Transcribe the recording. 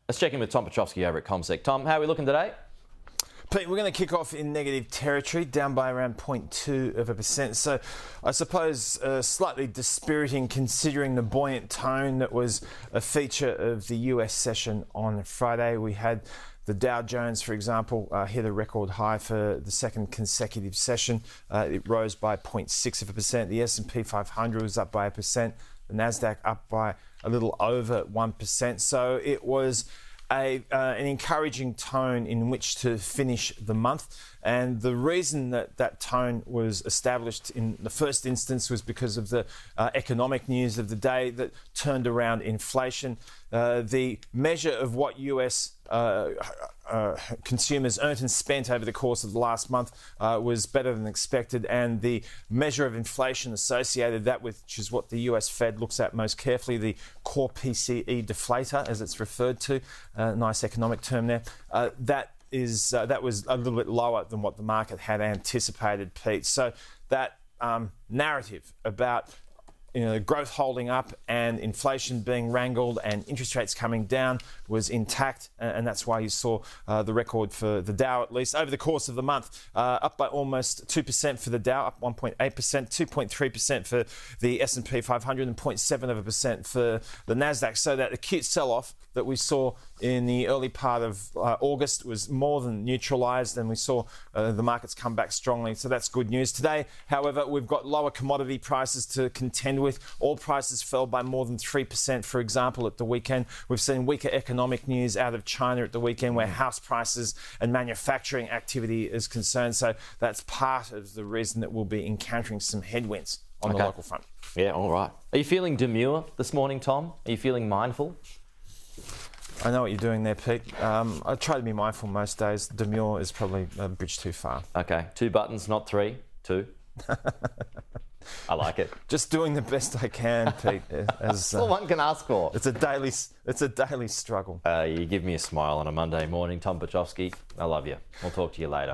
Let's check in with Tom Petrofsky over at CommSec. Tom, how are we looking today? Pete, we're going to kick off in negative territory, down by around 0.2%. So I suppose slightly dispiriting considering the buoyant tone that was a feature of the US session on Friday. We had the Dow Jones, for example, hit a record high for the second consecutive session. It rose by 0.6%. The S&P 500 was up by 1%. The Nasdaq up by a little over 1%. So it was an encouraging tone in which to finish the month. And the reason that tone was established in the first instance was because of the economic news of the day that turned around inflation. The measure of what US consumers earned and spent over the course of the last month was better than expected, and the measure of inflation associated that with, which is what the US Fed looks at most carefully, the core PCE deflator, as it's referred to, nice economic term there, that was a little bit lower than what the market had anticipated, Pete. So that narrative about growth holding up and inflation being wrangled and interest rates coming down was intact, and that's why you saw the record for the Dow, at least over the course of the month, up by almost 2% for the Dow, up 1.8%, 2.3% for the S&P 500, and 0.7% for the Nasdaq. So that acute sell-off that we saw in the early part of August was more than neutralised, and we saw the markets come back strongly. So that's good news. Today, however, we've got lower commodity prices to contend with. Oil prices fell by more than 3%, for example, at the weekend. We've seen weaker economic news out of China at the weekend, where house prices and manufacturing activity is concerned. So that's part of the reason that we'll be encountering some headwinds on the local front. Yeah, all right. Are you feeling demure this morning, Tom? Are you feeling mindful? I know what you're doing there, Pete. I try to be mindful most days. Demure is probably a bridge too far. Okay, 2 buttons, not 3. 2. I like it. Just doing the best I can, Pete. That's all one can ask for. It's a daily struggle. You give me a smile on a Monday morning, Tom Petrofsky. I love you. We'll talk to you later.